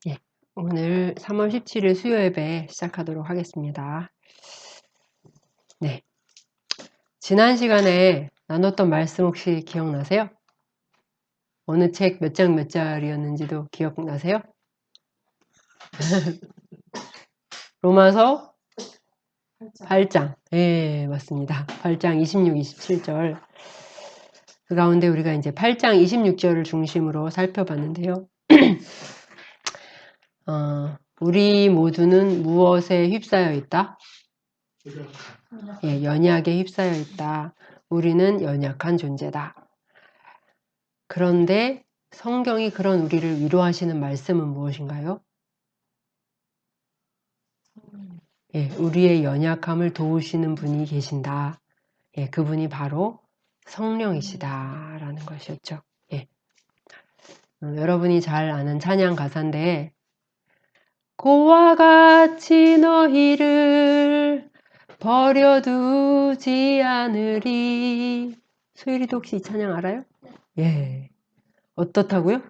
예, 오늘 3월 17일 수요 예배 시작하도록 하겠습니다. 네, 지난 시간에 나눴던 말씀 혹시 기억나세요? 어느 책 몇 장 몇 절이었는지도 기억나세요? 로마서 8장. 예, 맞습니다. 8장 26, 27절. 그 가운데 우리가 이제 8장 26절을 중심으로 살펴봤는데요. 우리 모두는 무엇에 휩싸여 있다? 예, 연약에 휩싸여 있다. 우리는 연약한 존재다. 그런데 성경이 그런 우리를 위로하시는 말씀은 무엇인가요? 예, 우리의 연약함을 도우시는 분이 계신다. 예, 그분이 바로 성령이시다라는 것이었죠. 예. 여러분이 잘 아는 찬양 가사인데 고와 같이 너희를 버려두지 않으리. 소율이도 혹시 이 찬양 알아요? 예. 어떻다고요?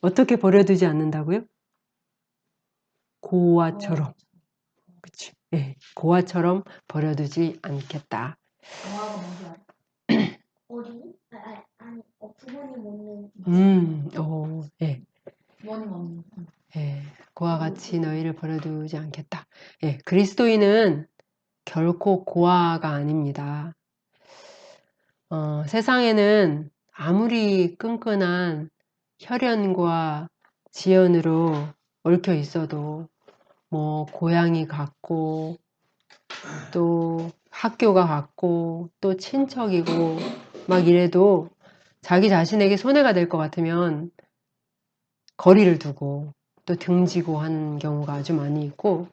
어떻게 버려두지 않는다고요? 고아처럼. 그치. 예. 고아처럼 버려두지 않겠다. 고아가 뭔지 알아? 어린이? 아니, 부모님 없는. 예. 부모님 없는. 예. 고아 같이 너희를 버려두지 않겠다. 예. 그리스도인은 결코 고아가 아닙니다. 세상에는 아무리 끈끈한 혈연과 지연으로 얽혀 있어도 뭐 고향이 같고 또 학교가 같고 또 친척이고 막 이래도 자기 자신에게 손해가 될 것 같으면 거리를 두고 또 등지고 하는 경우가 아주 많이 있고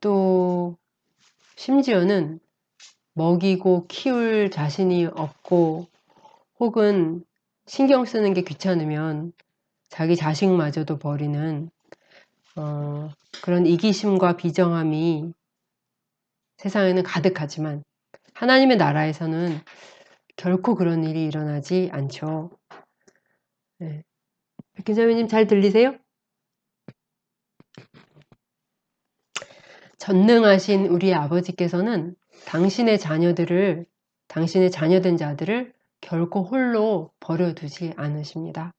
또 심지어는 먹이고 키울 자신이 없고 혹은 신경 쓰는 게 귀찮으면 자기 자식마저도 버리는 그런 이기심과 비정함이 세상에는 가득하지만 하나님의 나라에서는 결코 그런 일이 일어나지 않죠. 네. 백기자매님 잘 들리세요? 전능하신 우리 아버지께서는 당신의 자녀된 자들을 결코 홀로 버려두지 않으십니다.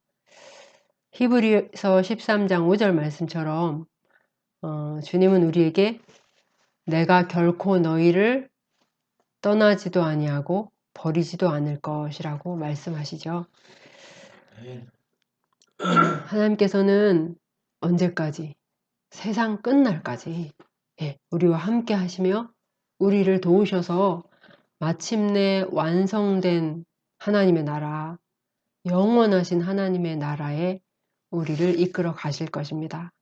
히브리서 13장 5절 말씀처럼 주님은 우리에게 내가 결코 너희를 떠나지도 아니하고 버리지도 않을 것이라고 말씀하시죠. 하나님께서는 언제까지? 세상 끝날까지 우리와 함께 하시며 우리를 도우셔서 마침내 완성된 하나님의 나라, 영원하신 하나님의 나라에 우리를 이끌어 가실 것입니다.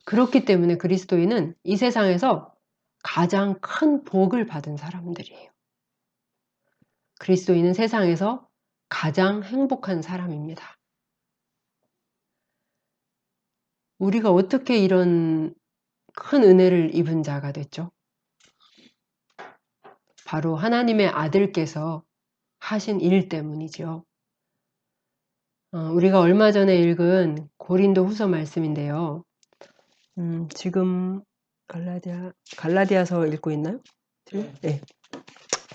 그렇기 때문에 그리스도인은 이 세상에서 가장 큰 복을 받은 사람들이에요. 그리스도인은 세상에서 가장 행복한 사람입니다. 우리가 어떻게 이런 큰 은혜를 입은 자가 됐죠? 바로 하나님의 아들께서 하신 일 때문이죠. 우리가 얼마 전에 읽은 고린도 후서 말씀인데요. 지금 갈라디아서 읽고 있나요? 네.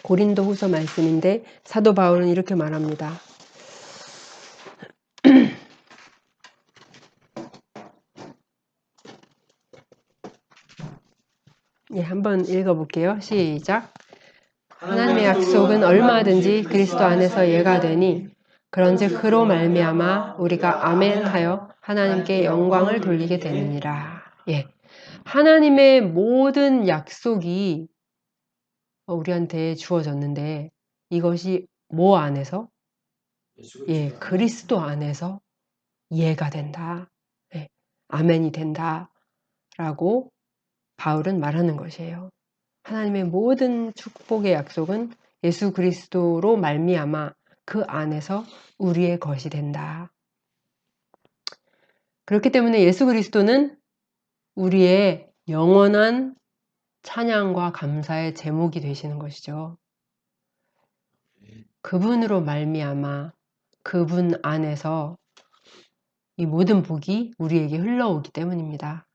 고린도 후서 말씀인데 사도 바울은 이렇게 말합니다. 예, 한번 읽어볼게요. 시작. 하나님의 약속은 얼마든지 그리스도 안에서 예가 되니 그런즉 그로 말미암아 우리가 아멘 하여 하나님께 영광을 돌리게 되느니라. 예. 하나님의 모든 약속이 우리한테 주어졌는데 이것이 뭐 안에서? 예, 그리스도 안에서 예가 된다. 예, 아멘이 된다. 라고 바울은 말하는 것이에요. 하나님의 모든 축복의 약속은 예수 그리스도로 말미암아 그 안에서 우리의 것이 된다. 그렇기 때문에 예수 그리스도는 우리의 영원한 찬양과 감사의 제목이 되시는 것이죠. 그분으로 말미암아 그분 안에서 이 모든 복이 우리에게 흘러오기 때문입니다.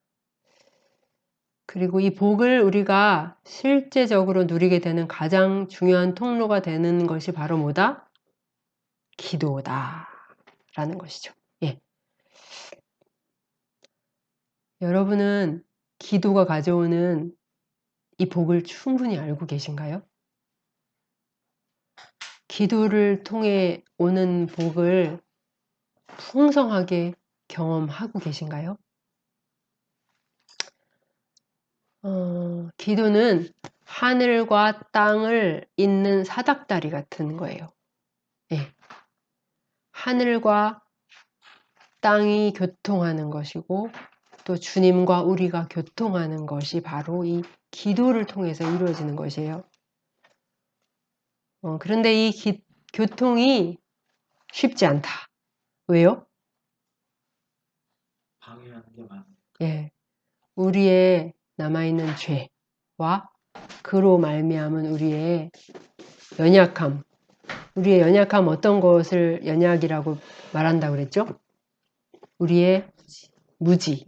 그리고 이 복을 우리가 실제적으로 누리게 되는 가장 중요한 통로가 되는 것이 바로 뭐다? 기도다 라는 것이죠. 예. 여러분은 기도가 가져오는 이 복을 충분히 알고 계신가요? 기도를 통해 오는 복을 풍성하게 경험하고 계신가요? 기도는 하늘과 땅을 잇는 사닥다리 같은 거예요. 예. 하늘과 땅이 교통하는 것이고 또 주님과 우리가 교통하는 것이 바로 이 기도를 통해서 이루어지는 것이에요. 그런데 이 교통이 쉽지 않다. 왜요? 방해하는 게 많아요. 예. 우리의 남아있는 죄와 그로 말미암은 우리의 연약함. 우리의 연약함 어떤 것을 연약이라고 말한다고 그랬죠? 우리의 무지,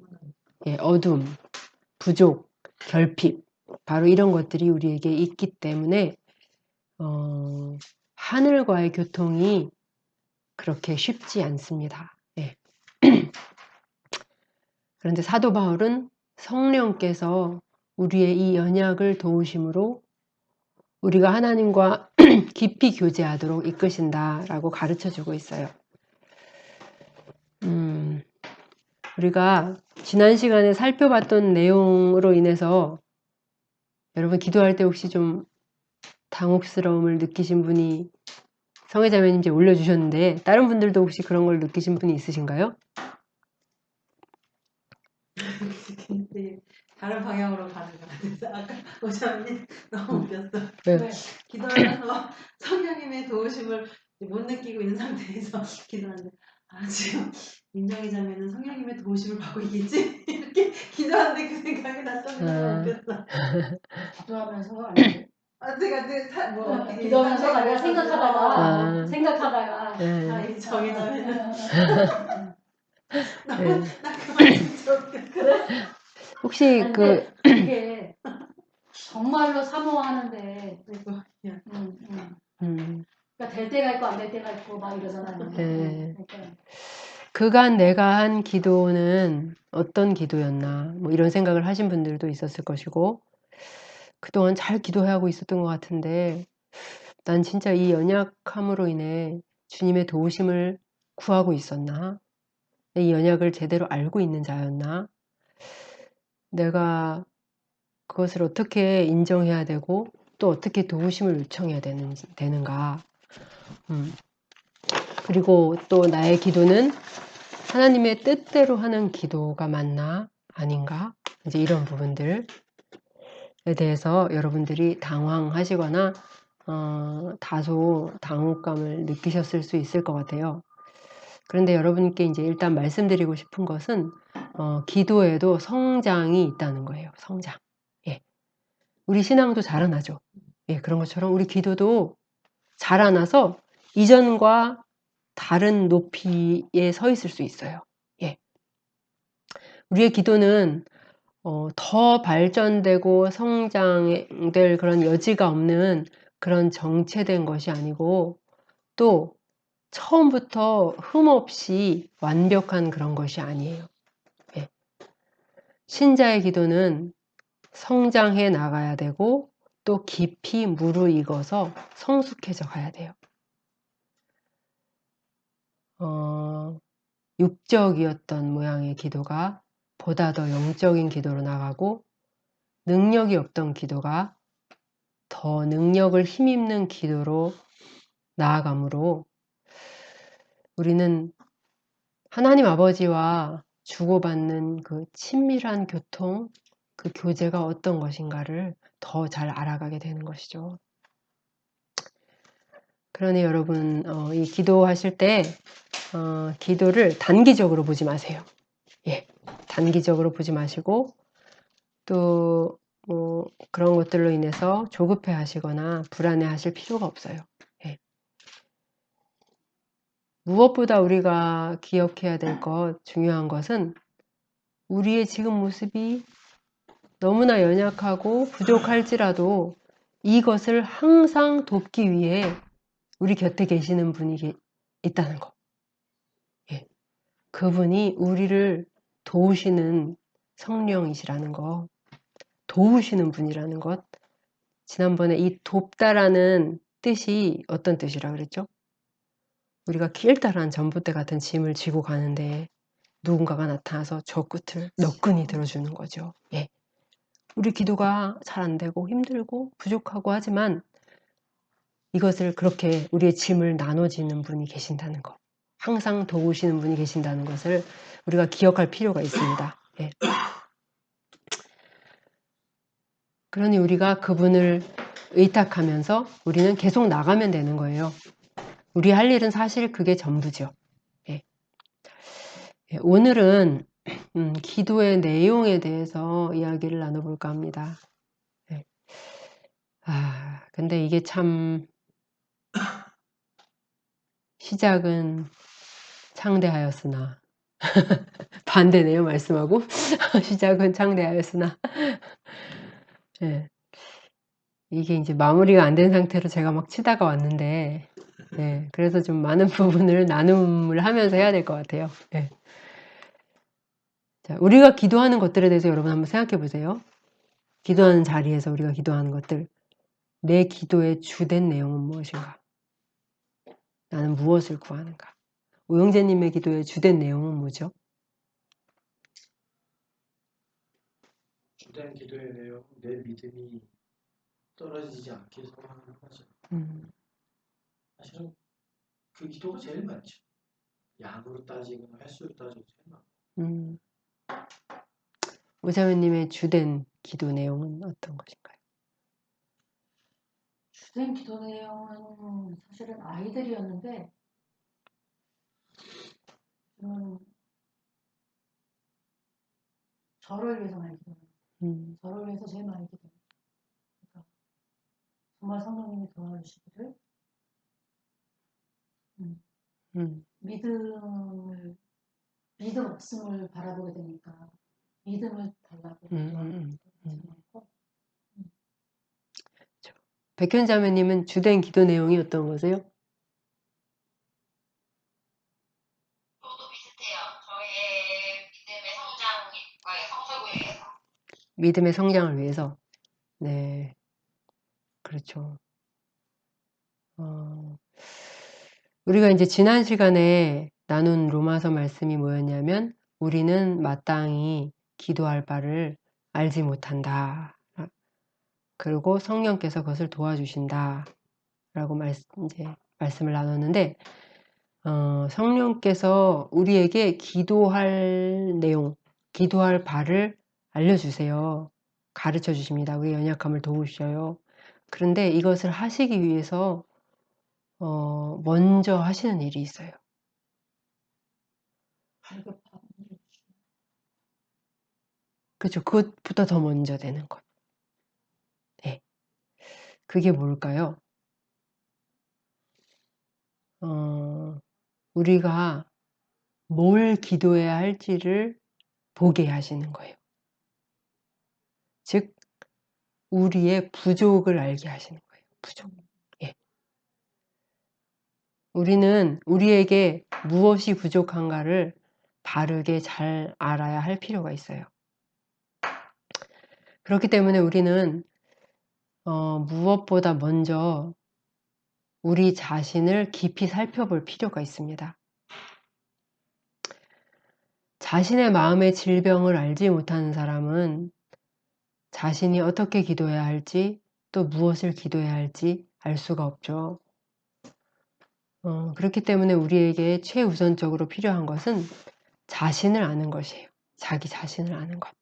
예, 어둠, 부족, 결핍. 바로 이런 것들이 우리에게 있기 때문에 하늘과의 교통이 그렇게 쉽지 않습니다. 예. 그런데 사도 바울은 성령께서 우리의 이 연약을 도우심으로 우리가 하나님과 깊이 교제하도록 이끄신다라고 가르쳐주고 있어요. 우리가 지난 시간에 살펴봤던 내용으로 인해서 여러분 기도할 때 혹시 좀 당혹스러움을 느끼신 분이 성혜자매님 이제 올려주셨는데 다른 분들도 혹시 그런 걸 느끼신 분이 있으신가요? 근데 다른 방향으로 가는 거 같아서 아까 오자매님 너무 웃겼어. 네. 왜? 기도하면서 성령님의 도우심을 못 느끼고 있는 상태에서 기도하는데 지금 민정이 자매는 성령님의 도우심을 받고 있겠지? 이렇게 기도하는데 그 생각이 났어. 너무 웃겼어. 기도하면서 아니지. 제가 뭐 어떻게 기도하면서가 아니라 아. 생각하다가 네. 정이 자매는 네. 나 그만 진짜 웃겨. 그래? 혹시 아니, 그 근데 이게 정말로 사모하는데 그러니까 될 때가 있고 안 될 때가 있고 막 이러잖아요. 네. 그러니까 그간 내가 한 기도는 어떤 기도였나 뭐 이런 생각을 하신 분들도 있었을 것이고 그동안 잘 기도하고 있었던 것 같은데 난 진짜 이 연약함으로 인해 주님의 도우심을 구하고 있었나? 이 연약을 제대로 알고 있는 자였나? 내가 그것을 어떻게 인정해야 되고 또 어떻게 도우심을 요청해야 되는가? 그리고 또 나의 기도는 하나님의 뜻대로 하는 기도가 맞나? 아닌가? 이제 이런 부분들에 대해서 여러분들이 당황하시거나 다소 당혹감을 느끼셨을 수 있을 것 같아요. 그런데 여러분께 이제 일단 말씀드리고 싶은 것은 기도에도 성장이 있다는 거예요. 성장. 예. 우리 신앙도 자라나죠. 예, 그런 것처럼 우리 기도도 자라나서 이전과 다른 높이에 서 있을 수 있어요. 예. 우리의 기도는 더 발전되고 성장될 그런 여지가 없는 그런 정체된 것이 아니고 또 처음부터 흠없이 완벽한 그런 것이 아니에요. 예. 신자의 기도는 성장해 나가야 되고 또 깊이 무르익어서 성숙해져 가야 돼요. 육적이었던 모양의 기도가 보다 더 영적인 기도로 나가고 능력이 없던 기도가 더 능력을 힘입는 기도로 나아가므로 우리는 하나님 아버지와 주고받는 그 친밀한 교통, 그 교제가 어떤 것인가를 더 잘 알아가게 되는 것이죠. 그러니 여러분 이 기도하실 때 기도를 단기적으로 보지 마세요. 예, 단기적으로 보지 마시고 또 그런 것들로 인해서 조급해 하시거나 불안해 하실 필요가 없어요. 예. 무엇보다 우리가 기억해야 될 것, 중요한 것은 우리의 지금 모습이 너무나 연약하고 부족할지라도 이것을 항상 돕기 위해 우리 곁에 계시는 분이 있다는 거. 예. 그분이 우리를 도우시는 성령이시라는 거, 도우시는 분이라는 것. 지난번에 이 돕다라는 뜻이 어떤 뜻이라 그랬죠? 우리가 길다란 전봇대 같은 짐을 지고 가는데 누군가가 나타나서 저 끝을 너끈히 들어주는 거죠. 예. 우리 기도가 잘 안 되고 힘들고 부족하고 하지만 이것을 그렇게 우리의 짐을 나눠지는 분이 계신다는 것. 항상 도우시는 분이 계신다는 것을 우리가 기억할 필요가 있습니다. 예. 그러니 우리가 그분을 의탁하면서 우리는 계속 나가면 되는 거예요. 우리 할 일은 사실 그게 전부죠. 예. 예, 오늘은 기도의 내용에 대해서 이야기를 나눠볼까 합니다. 예. 근데 이게 참 시작은 창대하였으나 반대네요, 말씀하고. 시작은 창대하였으나 예. 이게 이제 마무리가 안 된 상태로 제가 막 치다가 왔는데 예. 그래서 좀 많은 부분을 나눔을 하면서 해야 될 것 같아요. 예. 자, 우리가 기도하는 것들에 대해서 여러분 한번 생각해 보세요. 기도하는 자리에서 우리가 기도하는 것들, 내 기도의 주된 내용은 무엇인가? 나는 무엇을 구하는가? 오영재님의 기도의 주된 내용은 뭐죠? 주된 기도의 내용, 내 믿음이 떨어지지 않게 소망하는 거죠. 사실은 그 기도가 제일 많죠. 양으로 따지거나 횟수로 따지고 제일 많고. 오자매님의 주된 기도 내용은 어떤 것인가요? 주된 기도 내용은 사실은 아이들이었는데 저를 위해서 많이 기도해요. 저를 위해서 제일 많이 기도해요. 그러니까 정말 성령님이 도와주시기를 믿음 없음을 바라보게 되니까 믿음을 달라고 기도하는 거. 백현 자매님은 주된 기도 내용이 어떤 거세요? 저도 비슷해요. 저의 믿음의 성장과의 성숙을 위해서. 믿음의 성장을 위해서. 네, 그렇죠. 우리가 이제 지난 시간에 나눈 로마서 말씀이 뭐였냐면 우리는 마땅히 기도할 바를 알지 못한다. 그리고 성령께서 그것을 도와주신다. 라고 말씀을 나눴는데 성령께서 우리에게 기도할 내용, 기도할 바를 알려주세요. 가르쳐 주십니다. 우리의 연약함을 도우셔요. 그런데 이것을 하시기 위해서 먼저 하시는 일이 있어요. 그렇죠. 그것보다 더 먼저 되는 것. 네. 그게 뭘까요? 우리가 뭘 기도해야 할지를 보게 하시는 거예요. 즉, 우리의 부족을 알게 하시는 거예요. 부족. 예. 우리는 우리에게 무엇이 부족한가를 바르게 잘 알아야 할 필요가 있어요. 그렇기 때문에 우리는 무엇보다 먼저 우리 자신을 깊이 살펴볼 필요가 있습니다. 자신의 마음의 질병을 알지 못하는 사람은 자신이 어떻게 기도해야 할지 또 무엇을 기도해야 할지 알 수가 없죠. 그렇기 때문에 우리에게 최우선적으로 필요한 것은 자신을 아는 것이에요. 자기 자신을 아는 것.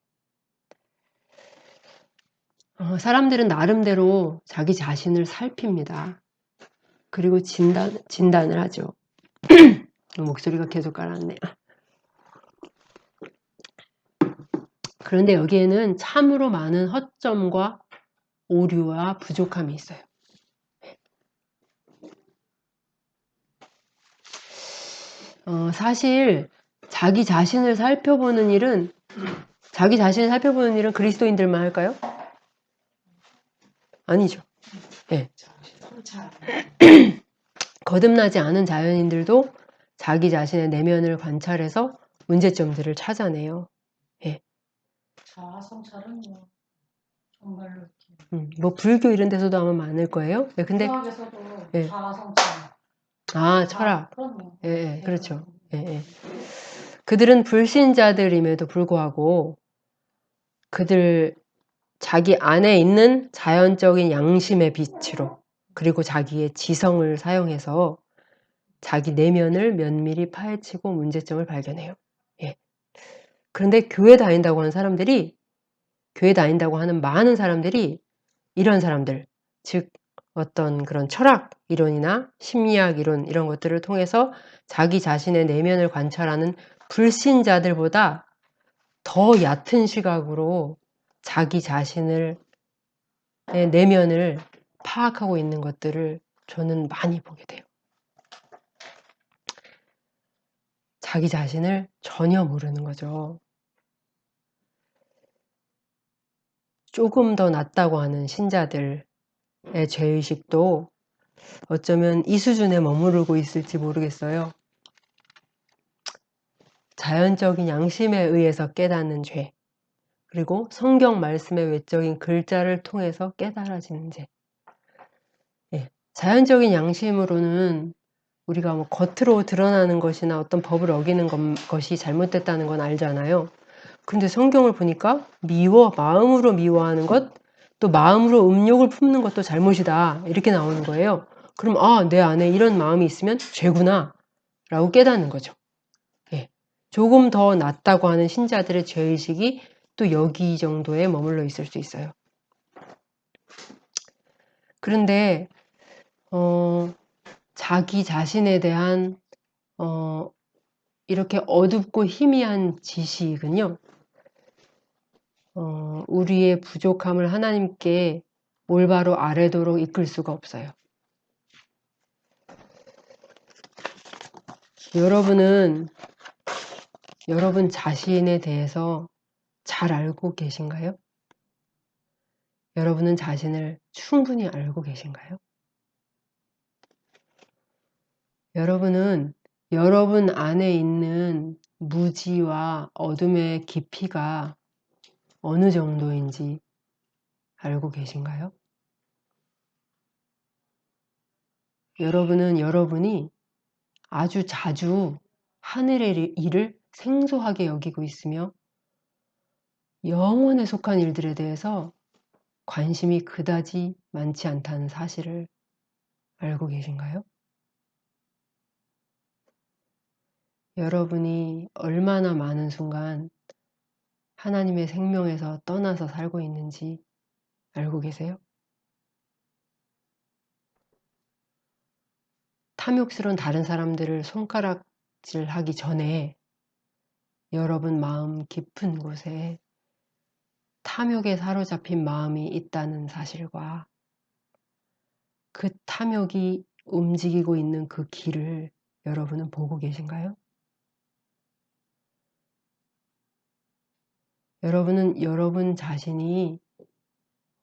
사람들은 나름대로 자기 자신을 살핍니다. 그리고 진단을 하죠. 목소리가 계속 가라앉네요. 그런데 여기에는 참으로 많은 허점과 오류와 부족함이 있어요. 사실 자기 자신을 살펴보는 일은 그리스도인들만 할까요? 아니죠. 예. 성찰. 거듭나지 않은 자연인들도 자기 자신의 내면을 관찰해서 문제점들을 찾아내요. 예. 자아 성찰은 뭐 정말로 이렇게 뭐 불교 이런 데서도 아마 많을 거예요. 예, 근데 철학에서도 예. 자아 성찰. 철학. 그럼요. 예, 그렇죠. 예. 그들은 불신자들임에도 불구하고 그들 자기 안에 있는 자연적인 양심의 빛으로 그리고 자기의 지성을 사용해서 자기 내면을 면밀히 파헤치고 문제점을 발견해요. 예. 그런데 교회 다닌다고 하는 많은 사람들이 이런 사람들, 즉 어떤 그런 철학 이론이나 심리학 이론 이런 것들을 통해서 자기 자신의 내면을 관찰하는 불신자들보다 더 얕은 시각으로 자기 자신의 내면을 파악하고 있는 것들을 저는 많이 보게 돼요. 자기 자신을 전혀 모르는 거죠. 조금 더 낫다고 하는 신자들의 죄의식도 어쩌면 이 수준에 머무르고 있을지 모르겠어요. 자연적인 양심에 의해서 깨닫는 죄, 그리고 성경 말씀의 외적인 글자를 통해서 깨달아지는 죄. 예. 자연적인 양심으로는 우리가 뭐 겉으로 드러나는 것이나 어떤 법을 어기는 것이 잘못됐다는 건 알잖아요. 근데 성경을 보니까 마음으로 미워하는 것, 또 마음으로 음욕을 품는 것도 잘못이다. 이렇게 나오는 거예요. 그럼 내 안에 이런 마음이 있으면 죄구나 라고 깨닫는 거죠. 예. 조금 더 낫다고 하는 신자들의 죄의식이 또 여기 정도에 머물러 있을 수 있어요. 그런데 자기 자신에 대한 이렇게 어둡고 희미한 지식은요, 우리의 부족함을 하나님께 올바로 아뢰도록 이끌 수가 없어요. 여러분 자신에 대해서 잘 알고 계신가요? 여러분은 자신을 충분히 알고 계신가요? 여러분은 여러분 안에 있는 무지와 어둠의 깊이가 어느 정도인지 알고 계신가요? 여러분은 여러분이 아주 자주 하늘의 일을 생소하게 여기고 있으며 영혼에 속한 일들에 대해서 관심이 그다지 많지 않다는 사실을 알고 계신가요? 여러분이 얼마나 많은 순간 하나님의 생명에서 떠나서 살고 있는지 알고 계세요? 탐욕스러운 다른 사람들을 손가락질하기 전에 여러분 마음 깊은 곳에 탐욕에 사로잡힌 마음이 있다는 사실과 그 탐욕이 움직이고 있는 그 길을 여러분은 보고 계신가요? 여러분은 여러분 자신이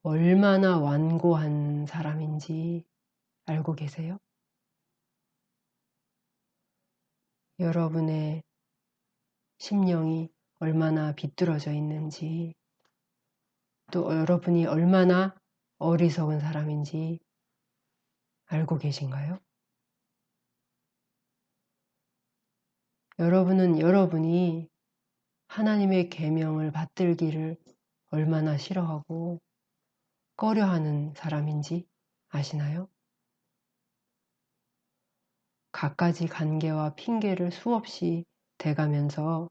얼마나 완고한 사람인지 알고 계세요? 여러분의 심령이 얼마나 비뚤어져 있는지, 또 여러분이 얼마나 어리석은 사람인지 알고 계신가요? 여러분은 여러분이 하나님의 계명을 받들기를 얼마나 싫어하고 꺼려하는 사람인지 아시나요? 갖가지 관계와 핑계를 수없이 대가면서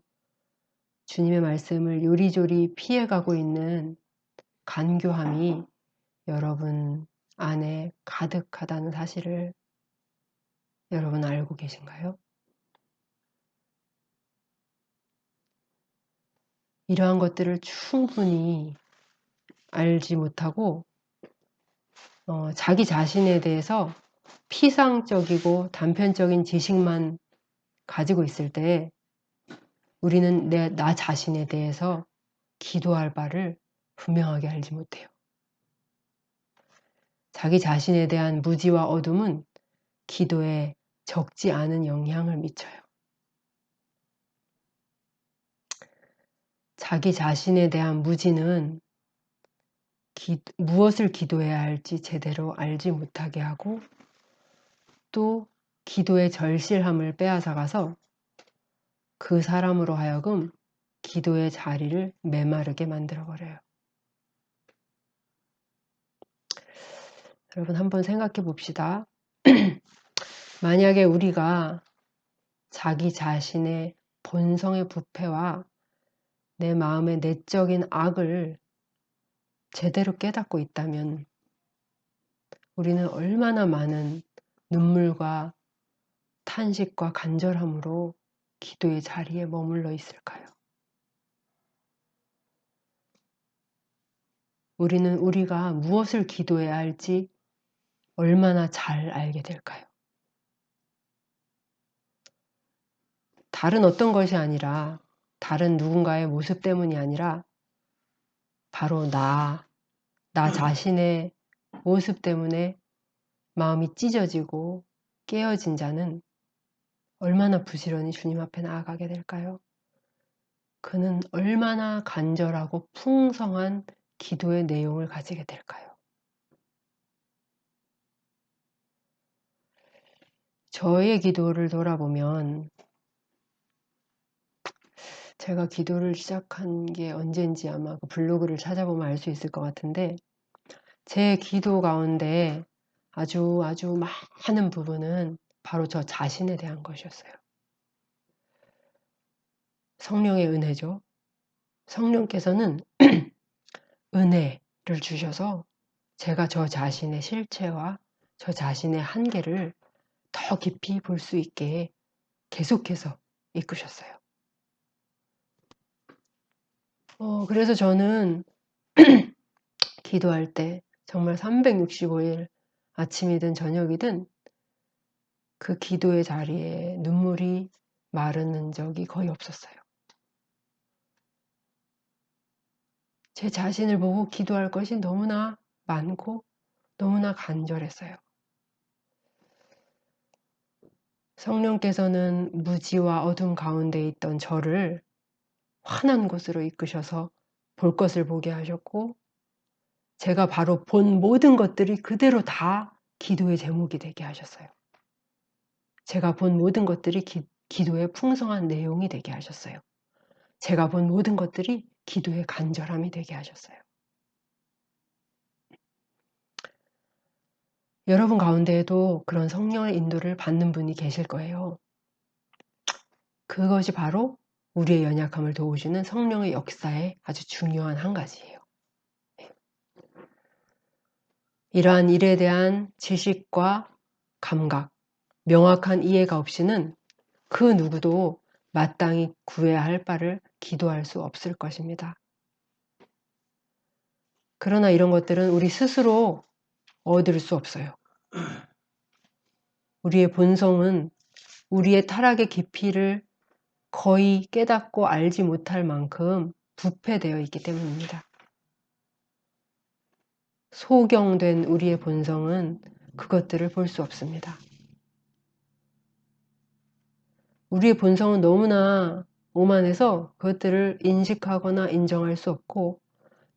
주님의 말씀을 요리조리 피해가고 있는 간교함이 여러분 안에 가득하다는 사실을 여러분 알고 계신가요? 이러한 것들을 충분히 알지 못하고 자기 자신에 대해서 피상적이고 단편적인 지식만 가지고 있을 때 우리는 나 자신에 대해서 기도할 바를 분명하게 알지 못해요. 자기 자신에 대한 무지와 어둠은 기도에 적지 않은 영향을 미쳐요. 자기 자신에 대한 무지는 무엇을 기도해야 할지 제대로 알지 못하게 하고 또 기도의 절실함을 빼앗아가서 그 사람으로 하여금 기도의 자리를 메마르게 만들어버려요. 여러분 한번 생각해 봅시다. 만약에 우리가 자기 자신의 본성의 부패와 내 마음의 내적인 악을 제대로 깨닫고 있다면 우리는 얼마나 많은 눈물과 탄식과 간절함으로 기도의 자리에 머물러 있을까요? 우리는 우리가 무엇을 기도해야 할지 얼마나 잘 알게 될까요? 다른 어떤 것이 아니라 다른 누군가의 모습 때문이 아니라 바로 나 자신의 모습 때문에 마음이 찢어지고 깨어진 자는 얼마나 부지런히 주님 앞에 나아가게 될까요? 그는 얼마나 간절하고 풍성한 기도의 내용을 가지게 될까요? 저의 기도를 돌아보면 제가 기도를 시작한 게 언젠지 아마 그 블로그를 찾아보면 알 수 있을 것 같은데 제 기도 가운데 아주 많은 부분은 바로 저 자신에 대한 것이었어요. 성령의 은혜죠. 성령께서는 은혜를 주셔서 제가 저 자신의 실체와 저 자신의 한계를 더 깊이 볼 수 있게 계속해서 이끄셨어요. 그래서 저는 기도할 때 정말 365일 아침이든 저녁이든 그 기도의 자리에 눈물이 마르는 적이 거의 없었어요. 제 자신을 보고 기도할 것이 너무나 많고 너무나 간절했어요. 성령께서는 무지와 어둠 가운데 있던 저를 환한 곳으로 이끄셔서 볼 것을 보게 하셨고 제가 바로 본 모든 것들이 그대로 다 기도의 제목이 되게 하셨어요. 제가 본 모든 것들이 기도의 풍성한 내용이 되게 하셨어요. 제가 본 모든 것들이 기도의 간절함이 되게 하셨어요. 여러분 가운데에도 그런 성령의 인도를 받는 분이 계실 거예요. 그것이 바로 우리의 연약함을 도우시는 성령의 역사의 아주 중요한 한 가지예요. 이러한 일에 대한 지식과 감각, 명확한 이해가 없이는 그 누구도 마땅히 구해야 할 바를 기도할 수 없을 것입니다. 그러나 이런 것들은 우리 스스로 얻을 수 없어요. 우리의 본성은 우리의 타락의 깊이를 거의 깨닫고 알지 못할 만큼 부패되어 있기 때문입니다. 소경된 우리의 본성은 그것들을 볼 수 없습니다. 우리의 본성은 너무나 오만해서 그것들을 인식하거나 인정할 수 없고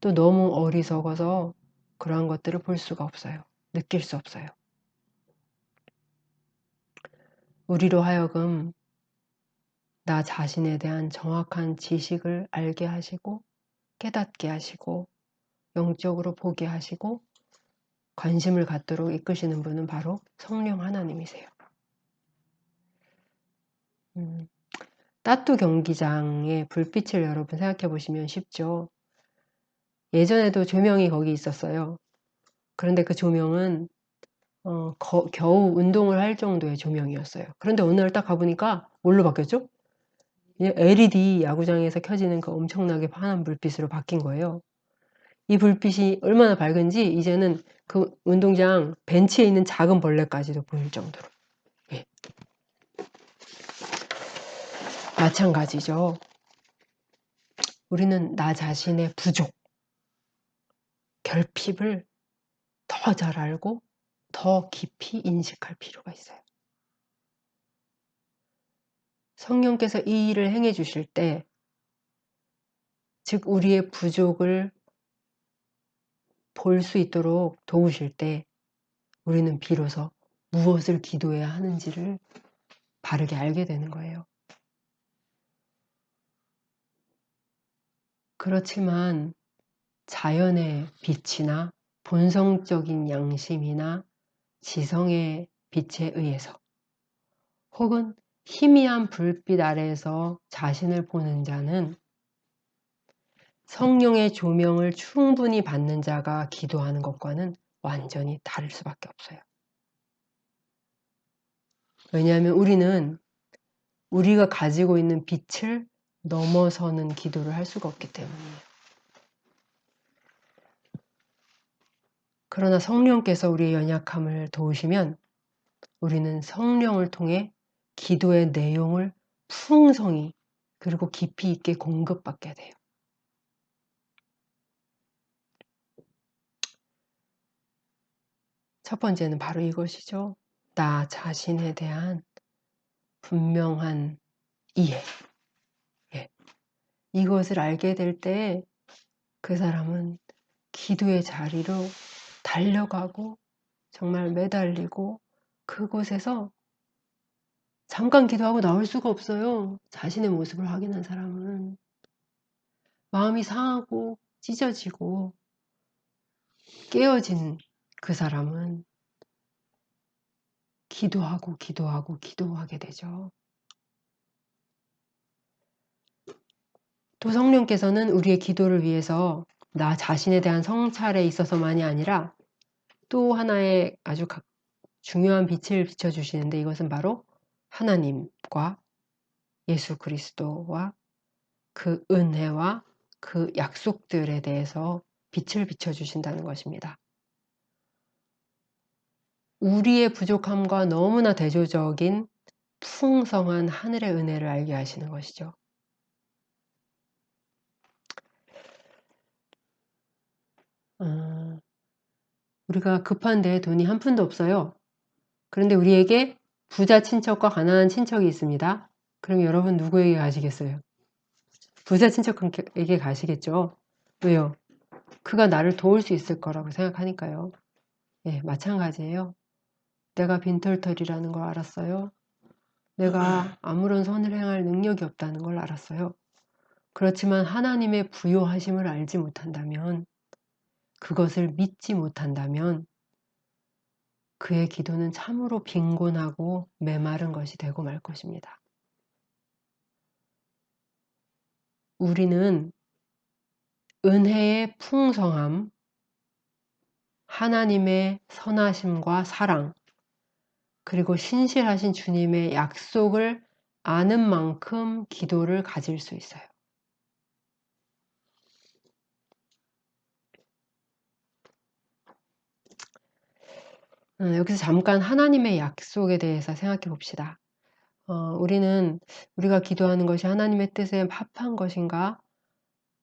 또 너무 어리석어서 그러한 것들을 볼 수가 없어요. 느낄 수 없어요. 우리로 하여금 나 자신에 대한 정확한 지식을 알게 하시고 깨닫게 하시고 영적으로 보게 하시고 관심을 갖도록 이끄시는 분은 바로 성령 하나님이세요. 따뚜 경기장의 불빛을 여러분 생각해 보시면 쉽죠. 예전에도 조명이 거기 있었어요. 그런데 그 조명은 겨우 운동을 할 정도의 조명이었어요. 그런데 어느 날 딱 가보니까 뭘로 바뀌었죠? LED 야구장에서 켜지는 그 엄청나게 환한 불빛으로 바뀐 거예요. 이 불빛이 얼마나 밝은지 이제는 그 운동장 벤치에 있는 작은 벌레까지도 보일 정도로. 예. 마찬가지죠. 우리는 나 자신의 부족, 결핍을 더 잘 알고 더 깊이 인식할 필요가 있어요. 성령께서 이 일을 행해 주실 때, 즉 우리의 부족을 볼 수 있도록 도우실 때 우리는 비로소 무엇을 기도해야 하는지를 바르게 알게 되는 거예요. 그렇지만 자연의 빛이나 본성적인 양심이나 지성의 빛에 의해서 혹은 희미한 불빛 아래에서 자신을 보는 자는 성령의 조명을 충분히 받는 자가 기도하는 것과는 완전히 다를 수밖에 없어요. 왜냐하면 우리는 우리가 가지고 있는 빛을 넘어서는 기도를 할 수가 없기 때문이에요. 그러나 성령께서 우리의 연약함을 도우시면 우리는 성령을 통해 기도의 내용을 풍성히 그리고 깊이 있게 공급받게 돼요. 첫 번째는 바로 이것이죠. 나 자신에 대한 분명한 이해. 예. 이것을 알게 될 때 그 사람은 기도의 자리로 달려가고 정말 매달리고 그곳에서 잠깐 기도하고 나올 수가 없어요. 자신의 모습을 확인한 사람은. 마음이 상하고 찢어지고 깨어진 그 사람은 기도하고 기도하게 되죠. 또 성령께서는 우리의 기도를 위해서 나 자신에 대한 성찰에 있어서만이 아니라 또 하나의 아주 중요한 빛을 비춰주시는데 이것은 바로 하나님과 예수 그리스도와 그 은혜와 그 약속들에 대해서 빛을 비춰주신다는 것입니다. 우리의 부족함과 너무나 대조적인 풍성한 하늘의 은혜를 알게 하시는 것이죠. 우리가 급한데 돈이 한 푼도 없어요. 그런데 우리에게 부자 친척과 가난한 친척이 있습니다. 그럼 여러분 누구에게 가시겠어요? 부자 친척에게 가시겠죠. 왜요? 그가 나를 도울 수 있을 거라고 생각하니까요. 예, 마찬가지예요. 내가 빈털털이라는 걸 알았어요. 내가 아무런 선을 행할 능력이 없다는 걸 알았어요. 그렇지만 하나님의 부요하심을 알지 못한다면, 그것을 믿지 못한다면 그의 기도는 참으로 빈곤하고 메마른 것이 되고 말 것입니다. 우리는 은혜의 풍성함, 하나님의 선하심과 사랑, 그리고 신실하신 주님의 약속을 아는 만큼 기도를 가질 수 있어요. 여기서 잠깐 하나님의 약속에 대해서 생각해 봅시다. 우리는 우리가 기도하는 것이 하나님의 뜻에 합한 것인가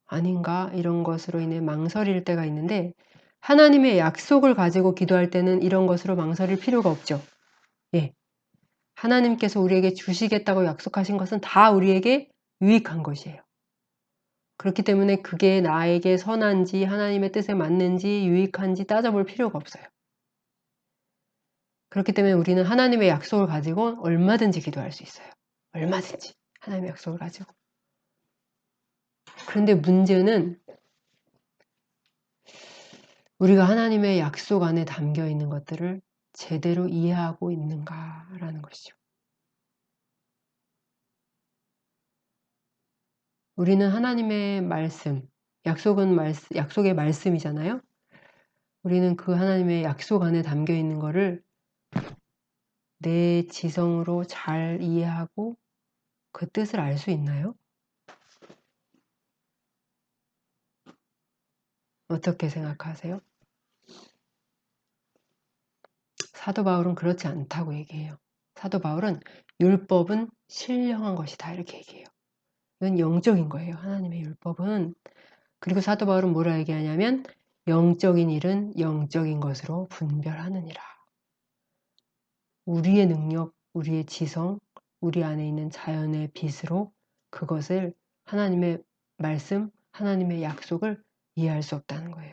아닌가 이런 것으로 인해 망설일 때가 있는데 하나님의 약속을 가지고 기도할 때는 이런 것으로 망설일 필요가 없죠. 예. 하나님께서 우리에게 주시겠다고 약속하신 것은 다 우리에게 유익한 것이에요. 그렇기 때문에 그게 나에게 선한지 하나님의 뜻에 맞는지 유익한지 따져볼 필요가 없어요. 그렇기 때문에 우리는 하나님의 약속을 가지고 얼마든지 기도할 수 있어요. 얼마든지 하나님의 약속을 가지고. 그런데 문제는 우리가 하나님의 약속 안에 담겨 있는 것들을 제대로 이해하고 있는가라는 것이죠. 우리는 하나님의 말씀, 약속의 말씀이잖아요. 우리는 그 하나님의 약속 안에 담겨 있는 것을 내 지성으로 잘 이해하고 그 뜻을 알 수 있나요? 어떻게 생각하세요? 사도 바울은 그렇지 않다고 얘기해요. 사도 바울은 율법은 신령한 것이다 이렇게 얘기해요. 이건 영적인 거예요. 하나님의 율법은. 그리고 사도 바울은 뭐라 얘기하냐면 영적인 일은 영적인 것으로 분별하느니라. 우리의 능력, 우리의 지성, 우리 안에 있는 자연의 빛으로 그것을 하나님의 말씀, 하나님의 약속을 이해할 수 없다는 거예요.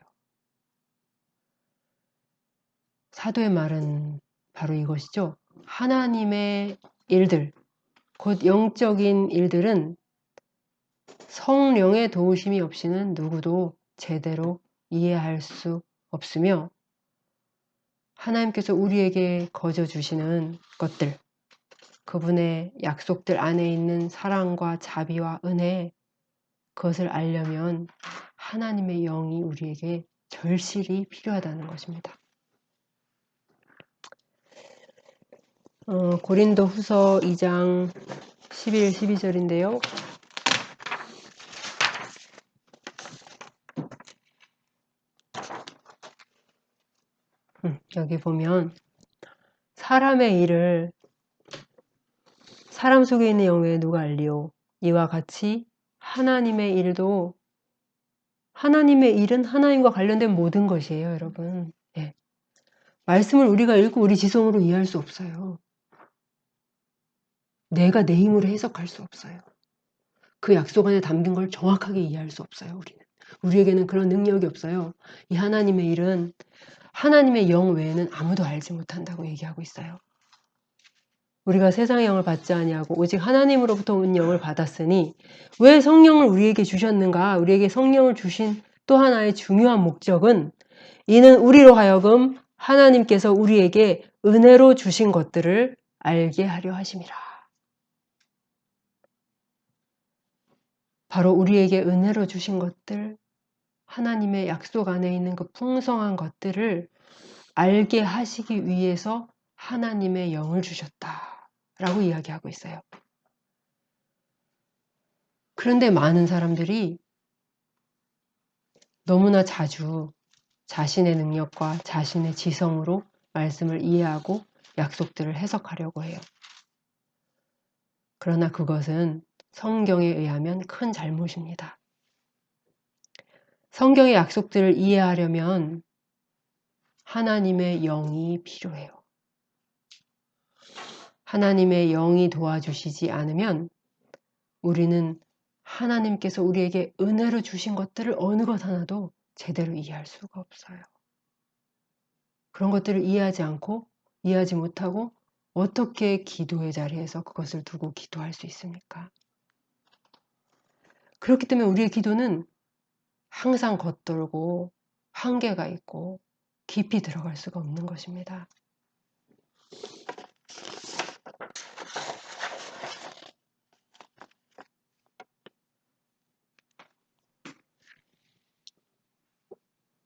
사도의 말은 바로 이것이죠. 하나님의 일들, 곧 영적인 일들은 성령의 도우심이 없이는 누구도 제대로 이해할 수 없으며 하나님께서 우리에게 거저 주시는 것들, 그분의 약속들 안에 있는 사랑과 자비와 은혜, 그것을 알려면 하나님의 영이 우리에게 절실히 필요하다는 것입니다. 고린도 후서 2장 11, 12절인데요. 여기 보면 사람의 일을 사람 속에 있는 영에 누가 알리오? 이와 같이 하나님의 일도 하나님의 일은 하나님과 관련된 모든 것이에요, 여러분. 예. 말씀을 우리가 읽고 우리 지성으로 이해할 수 없어요. 내가 내 힘으로 해석할 수 없어요. 그 약속 안에 담긴 걸 정확하게 이해할 수 없어요, 우리는. 우리에게는 그런 능력이 없어요. 이 하나님의 일은 하나님의 영 외에는 아무도 알지 못한다고 얘기하고 있어요. 우리가 세상의 영을 받지 아니하고 오직 하나님으로부터 온 영을 받았으니 왜 성령을 우리에게 주셨는가? 우리에게 성령을 주신 또 하나의 중요한 목적은 이는 우리로 하여금 하나님께서 우리에게 은혜로 주신 것들을 알게 하려 하심이라. 바로 우리에게 은혜로 주신 것들, 하나님의 약속 안에 있는 그 풍성한 것들을 알게 하시기 위해서 하나님의 영을 주셨다라고 이야기하고 있어요. 그런데 많은 사람들이 너무나 자주 자신의 능력과 자신의 지성으로 말씀을 이해하고 약속들을 해석하려고 해요. 그러나 그것은 성경에 의하면 큰 잘못입니다. 성경의 약속들을 이해하려면 하나님의 영이 필요해요. 하나님의 영이 도와주시지 않으면 우리는 하나님께서 우리에게 은혜로 주신 것들을 어느 것 하나도 제대로 이해할 수가 없어요. 그런 것들을 이해하지 못하고 어떻게 기도의 자리에서 그것을 두고 기도할 수 있습니까? 그렇기 때문에 우리의 기도는 항상 겉돌고 한계가 있고 깊이 들어갈 수가 없는 것입니다.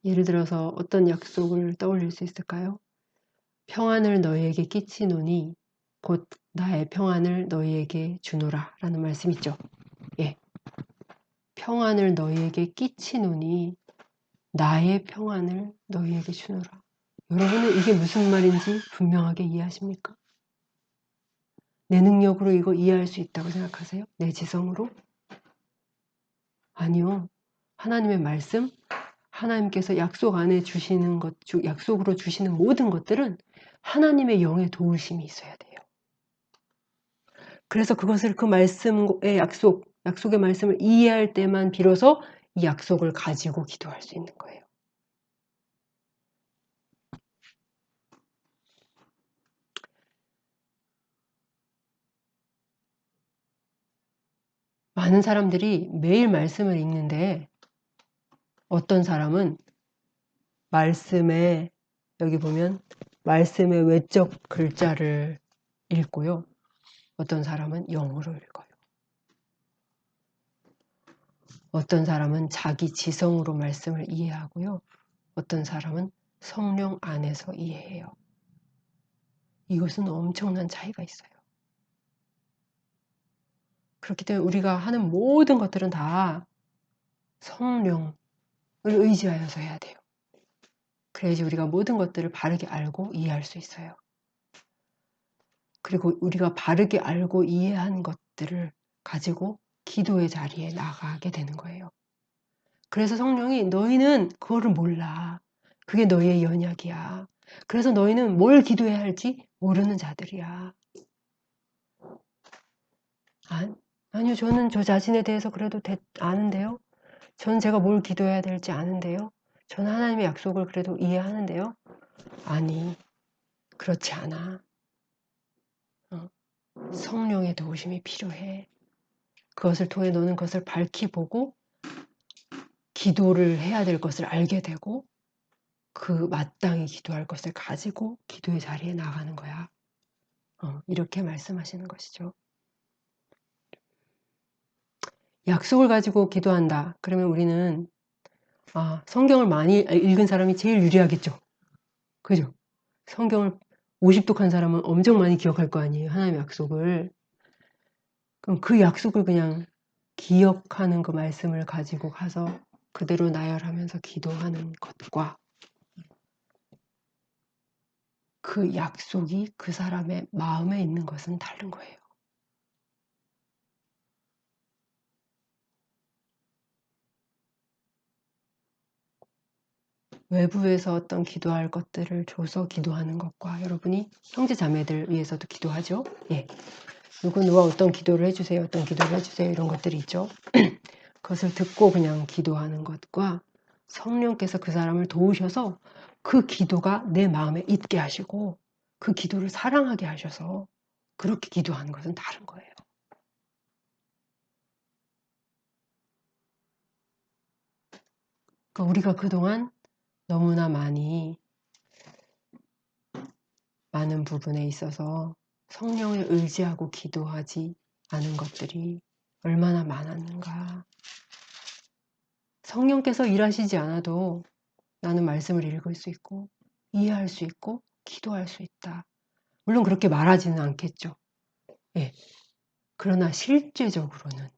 예를 들어서 어떤 약속을 떠올릴 수 있을까요? 평안을 너희에게 끼치노니 곧 나의 평안을 너희에게 주노라 라는 말씀 있죠. 예. 평안을 너희에게 끼치노니 나의 평안을 너희에게 주노라. 여러분은 이게 무슨 말인지 분명하게 이해하십니까? 내 능력으로 이거 이해할 수 있다고 생각하세요? 내 지성으로? 아니요. 하나님의 말씀, 하나님께서 약속 안에 주시는 것, 약속으로 주시는 모든 것들은 하나님의 영의 도우심이 있어야 돼요. 그래서 그것을 그 말씀의 약속의 말씀을 이해할 때만 비로소 이 약속을 가지고 기도할 수 있는 거예요. 많은 사람들이 매일 말씀을 읽는데 어떤 사람은 말씀에 여기 보면 말씀의 외적 글자를 읽고요. 어떤 사람은 영어로 읽어요. 어떤 사람은 자기 지성으로 말씀을 이해하고요. 어떤 사람은 성령 안에서 이해해요. 이것은 엄청난 차이가 있어요. 그렇기 때문에 우리가 하는 모든 것들은 다 성령을 의지하여서 해야 돼요. 그래야지 우리가 모든 것들을 바르게 알고 이해할 수 있어요. 그리고 우리가 바르게 알고 이해한 것들을 가지고 기도의 자리에 나가게 되는 거예요. 그래서 성령이 너희는 그거를 몰라. 그게 너희의 연약이야. 그래서 너희는 뭘 기도해야 할지 모르는 자들이야. 아니요, 저는 저 자신에 대해서 그래도 아는데요. 저는 제가 뭘 기도해야 될지 아는데요. 저는 하나님의 약속을 그래도 이해하는데요. 아니, 그렇지 않아. 성령의 도우심이 필요해. 그것을 통해 너는 그것을 밝히 보고 기도를 해야 될 것을 알게 되고 그 마땅히 기도할 것을 가지고 기도의 자리에 나가는 거야. 이렇게 말씀하시는 것이죠. 약속을 가지고 기도한다. 그러면 우리는 성경을 많이 읽은 사람이 제일 유리하겠죠. 그죠? 성경을 50독한 사람은 엄청 많이 기억할 거 아니에요. 하나님의 약속을. 그럼 그 약속을 그냥 기억하는 그 말씀을 가지고 가서 그대로 나열하면서 기도하는 것과 그 약속이 그 사람의 마음에 있는 것은 다른 거예요. 외부에서 어떤 기도할 것들을 줘서 기도하는 것과 여러분이 형제 자매들 위해서도 기도하죠. 예. 누가 어떤 기도를 해주세요. 어떤 기도를 해주세요. 이런 것들이 있죠. 그것을 듣고 그냥 기도하는 것과 성령께서 그 사람을 도우셔서 그 기도가 내 마음에 있게 하시고 그 기도를 사랑하게 하셔서 그렇게 기도하는 것은 다른 거예요. 그러니까 우리가 그동안 너무나 많은 부분에 있어서 성령을 의지하고 기도하지 않은 것들이 얼마나 많았는가. 성령께서 일하시지 않아도 나는 말씀을 읽을 수 있고 이해할 수 있고 기도할 수 있다. 물론 그렇게 말하지는 않겠죠. 예. 그러나 실제적으로는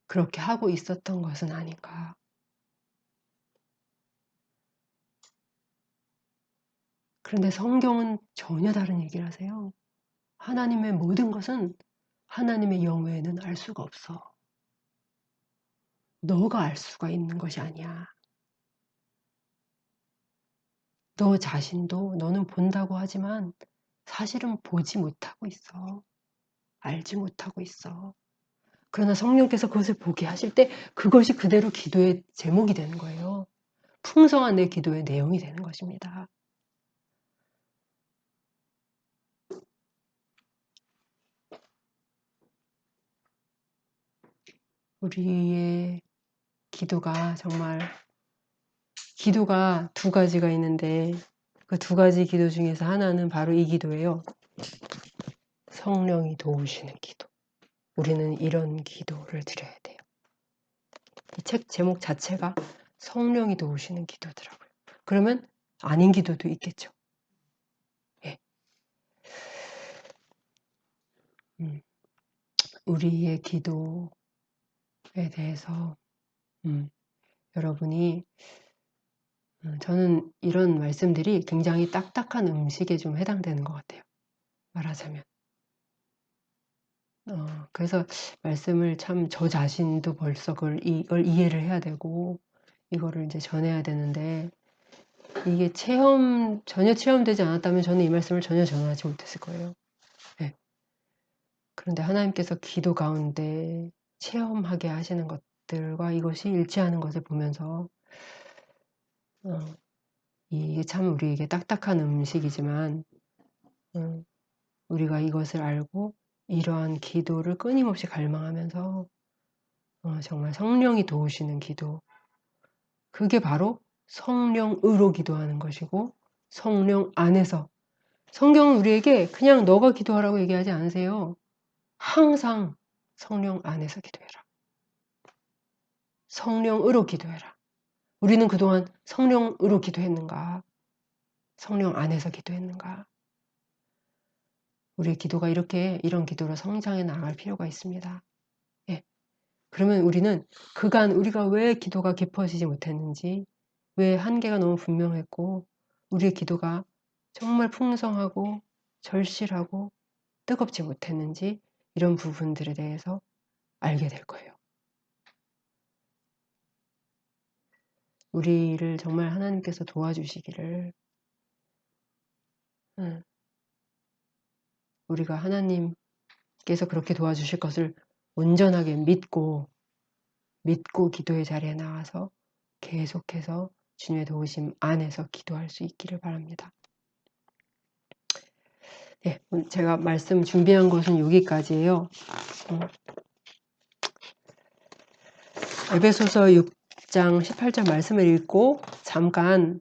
그렇게 하고 있었던 것은 아닌가. 그런데 성경은 전혀 다른 얘기를 하세요. 하나님의 모든 것은 하나님의 영외에는 알 수가 없어. 너가 알 수가 있는 것이 아니야. 너 자신도 너는 본다고 하지만 사실은 보지 못하고 있어. 알지 못하고 있어. 그러나 성령께서 그것을 보게 하실 때 그것이 그대로 기도의 제목이 되는 거예요. 풍성한 내 기도의 내용이 되는 것입니다. 우리의 기도가 정말 기도가 두 가지가 있는데 그 두 가지 기도 중에서 하나는 바로 이 기도예요. 성령이 도우시는 기도. 우리는 이런 기도를 드려야 돼요. 이 책 제목 자체가 성령이 도우시는 기도더라고요. 그러면 아닌 기도도 있겠죠. 예. 우리의 기도에 대해서 여러분이 저는 이런 말씀들이 굉장히 딱딱한 음식에 좀 해당되는 것 같아요. 말하자면. 그래서 말씀을 참 저 자신도 벌써 이걸 이해를 해야 되고 이거를 이제 전해야 되는데 이게 전혀 체험되지 않았다면 저는 이 말씀을 전혀 전하지 못했을 거예요. 네. 그런데 하나님께서 기도 가운데 체험하게 하시는 것들과 이것이 일치하는 것을 보면서 이게 참 우리에게 딱딱한 음식이지만 우리가 이것을 알고 이러한 기도를 끊임없이 갈망하면서 정말 성령이 도우시는 기도 그게 바로 성령으로 기도하는 것이고 성령 안에서 성경은 우리에게 그냥 너가 기도하라고 얘기하지 않으세요. 항상 성령 안에서 기도해라. 성령으로 기도해라. 우리는 그동안 성령으로 기도했는가? 성령 안에서 기도했는가? 우리의 기도가 이런 기도로 성장해 나갈 필요가 있습니다. 예. 그러면 우리는 그간 우리가 왜 기도가 깊어지지 못했는지, 왜 한계가 너무 분명했고, 우리의 기도가 정말 풍성하고 절실하고 뜨겁지 못했는지 이런 부분들에 대해서 알게 될 거예요. 우리를 정말 하나님께서 도와주시기를, 우리가 하나님께서 그렇게 도와주실 것을 온전하게 믿고 기도의 자리에 나와서 계속해서 주님의 도우심 안에서 기도할 수 있기를 바랍니다. 네, 제가 말씀 준비한 것은 여기까지예요. 에베소서 6장 18절 말씀을 읽고 잠깐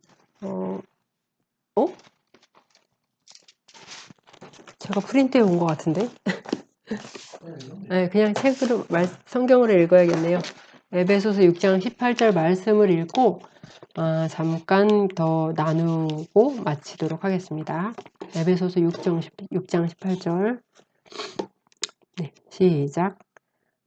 제가 프린트해 온 것 같은데? 네, 그냥 책으로 성경으로 읽어야겠네요. 에베소서 6장 18절 말씀을 읽고 잠깐 더 나누고 마치도록 하겠습니다. 에베소서 6장 18절. 네, 시작.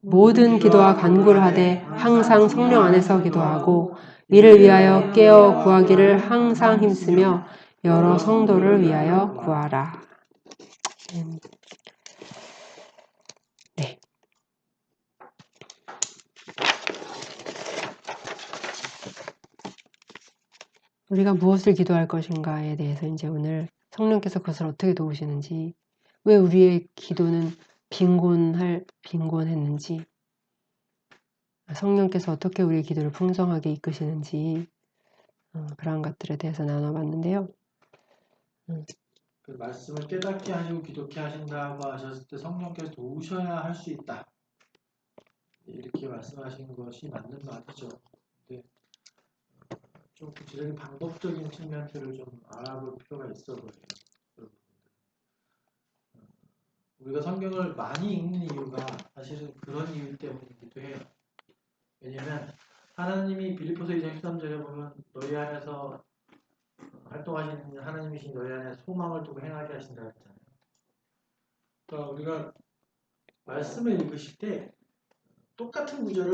모든 기도와 간구를 하되 항상 성령 안에서 기도하고 이를 위하여 깨어 구하기를 항상 힘쓰며 여러 성도를 위하여 구하라. 네. 우리가 무엇을 기도할 것인가에 대해서 이제 오늘 성령께서 그것을 어떻게 도우시는지, 왜 우리의 기도는 빈곤했는지, 성령께서 어떻게 우리의 기도를 풍성하게 이끄시는지, 그런 것들에 대해서 나눠봤는데요. 그 말씀을 깨닫게 하시고 기독케 하신다고 하셨을 때 성령께서 도우셔야 할 수 있다. 이렇게 말씀하신 것이 맞는 말이죠. 근데 좀 구체적인 방법적인 측면들을 좀 알아볼 필요가 있어 보여요. 여러분들. 우리가 성경을 많이 읽는 이유가 사실은 그런 이유 때문이기도 해요. 왜냐하면 하나님이 빌립보서 2장 13절에 보면 너희 안에서 활동하시는 하나님이신 너희 안에 소망을 두고 행하게 하신다 했잖아요. 그러니까 우리가 말씀을 읽으실 때 똑같은 구절을